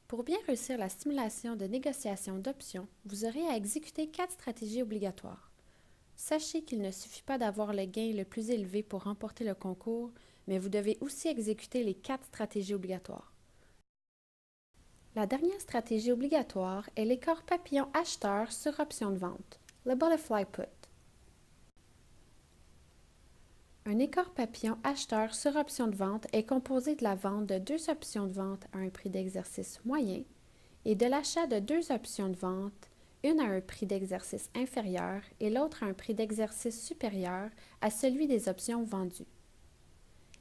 Pour bien réussir la stimulation de négociation d'options, vous aurez à exécuter 4 stratégies obligatoires. Sachez qu'il ne suffit pas d'avoir le gain le plus élevé pour remporter le concours, mais vous devez aussi exécuter les 4 stratégies obligatoires. La dernière stratégie obligatoire est l'écart papillon acheteur sur option de vente, le Butterfly Put. Un écart papillon acheteur sur option de vente est composé de la vente de 2 options de vente à un prix d'exercice moyen et de l'achat de 2 options de vente, une à un prix d'exercice inférieur et l'autre à un prix d'exercice supérieur à celui des options vendues.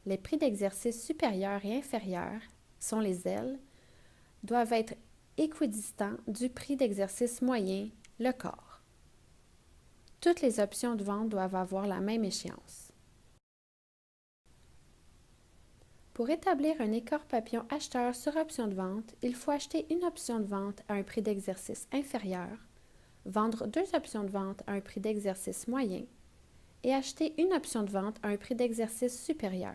Les prix d'exercice supérieurs et inférieurs, sont les ailes, doivent être équidistants du prix d'exercice moyen, le corps. Toutes les options de vente doivent avoir la même échéance. Pour établir un écart papillon acheteur sur option de vente, il faut acheter une option de vente à un prix d'exercice inférieur, vendre 2 options de vente à un prix d'exercice moyen et acheter une option de vente à un prix d'exercice supérieur.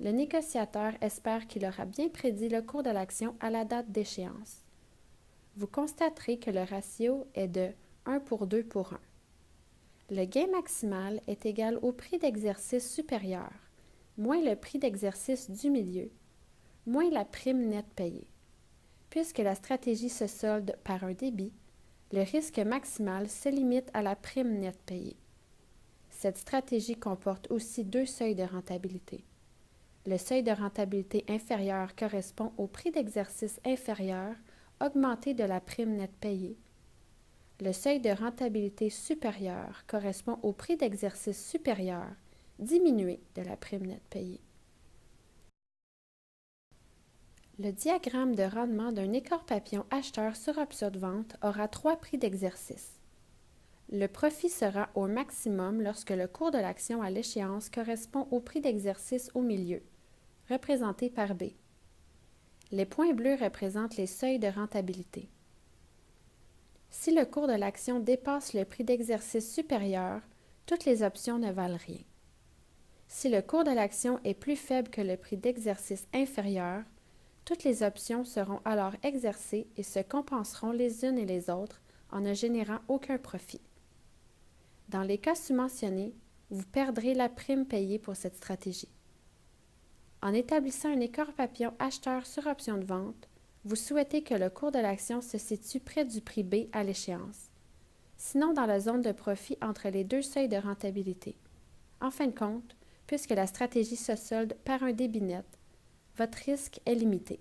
Le négociateur espère qu'il aura bien prédit le cours de l'action à la date d'échéance. Vous constaterez que le ratio est de 1 pour 2 pour 1. Le gain maximal est égal au prix d'exercice supérieur, moins le prix d'exercice du milieu, moins la prime nette payée. Puisque la stratégie se solde par un débit, le risque maximal se limite à la prime nette payée. Cette stratégie comporte aussi 2 seuils de rentabilité. Le seuil de rentabilité inférieur correspond au prix d'exercice inférieur augmenté de la prime nette payée. Le seuil de rentabilité supérieur correspond au prix d'exercice supérieur diminué de la prime nette payée. Le diagramme de rendement d'un écart papillon acheteur sur option de vente aura 3 prix d'exercice. Le profit sera au maximum lorsque le cours de l'action à l'échéance correspond au prix d'exercice au milieu, représenté par B. Les points bleus représentent les seuils de rentabilité. Si le cours de l'action dépasse le prix d'exercice supérieur, toutes les options ne valent rien. Si le cours de l'action est plus faible que le prix d'exercice inférieur, toutes les options seront alors exercées et se compenseront les unes et les autres en ne générant aucun profit. Dans les cas sous-mentionnés, vous perdrez la prime payée pour cette stratégie. En établissant un écart papillon acheteur sur option de vente, vous souhaitez que le cours de l'action se situe près du prix B à l'échéance, sinon dans la zone de profit entre les 2 seuils de rentabilité. En fin de compte, puisque la stratégie se solde par un débit net, votre risque est limité.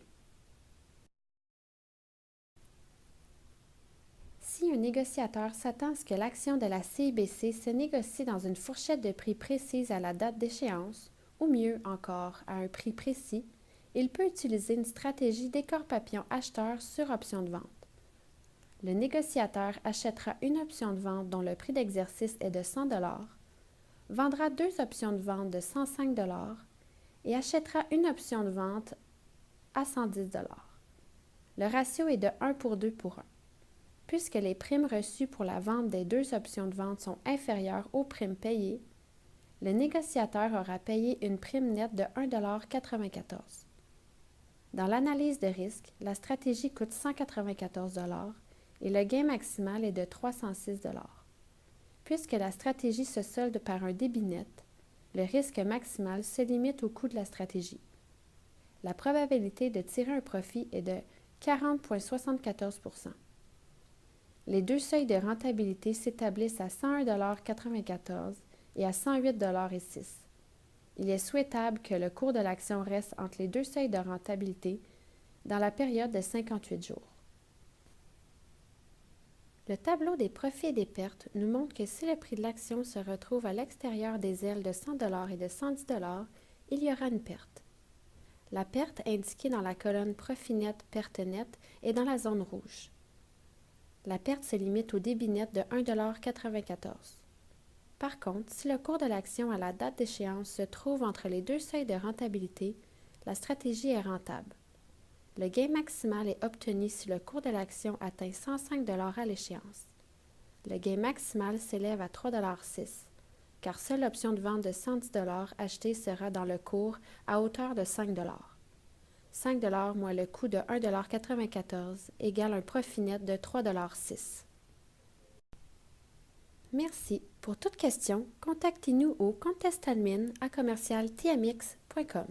Si un négociateur s'attend à ce que l'action de la CIBC se négocie dans une fourchette de prix précise à la date d'échéance, ou mieux encore, à un prix précis, il peut utiliser une stratégie d'écart papillon acheteur sur option de vente. Le négociateur achètera une option de vente dont le prix d'exercice est de 100 $, vendra 2 options de vente de 105 $ et achètera une option de vente à 110 $. Le ratio est de 1 pour 2 pour 1. Puisque les primes reçues pour la vente des 2 options de vente sont inférieures aux primes payées, le négociateur aura payé une prime nette de 1,94 $. Dans l'analyse de risque, la stratégie coûte 194 $ et le gain maximal est de 306 $. Puisque la stratégie se solde par un débit net, le risque maximal se limite au coût de la stratégie. La probabilité de tirer un profit est de 40,74 %. Les 2 seuils de rentabilité s'établissent à 101,94 $ et à 108,06 $. Il est souhaitable que le cours de l'action reste entre les 2 seuils de rentabilité dans la période de 58 jours. Le tableau des profits et des pertes nous montre que si le prix de l'action se retrouve à l'extérieur des ailes de 100 $ et de 110 $, il y aura une perte. La perte indiquée dans la colonne profit net, perte nette est dans la zone rouge. La perte se limite au débit net de 1,94 $. Par contre, si le cours de l'action à la date d'échéance se trouve entre les 2 seuils de rentabilité, la stratégie est rentable. Le gain maximal est obtenu si le cours de l'action atteint 105 $ à l'échéance. Le gain maximal s'élève à 3,06 $, car seule l'option de vente de 110 $ achetée sera dans le cours à hauteur de 5 $. 5 moins le coût de 1,94 égale un profit net de 3,06 Merci. Pour toute question, contactez-nous au contestadmin@tmx.com.